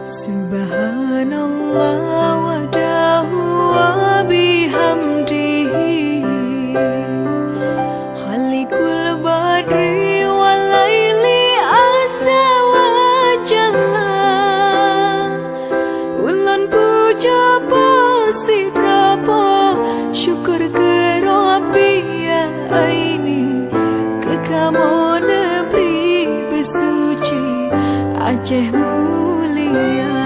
Subhanallah wahdahu wa bihamdihi Khaliqul badri wal laili azza wa jalla Ulun puja pasi berapa syukur ke Rabbi ya aini ke kamu negeri bersuci Aceh mulia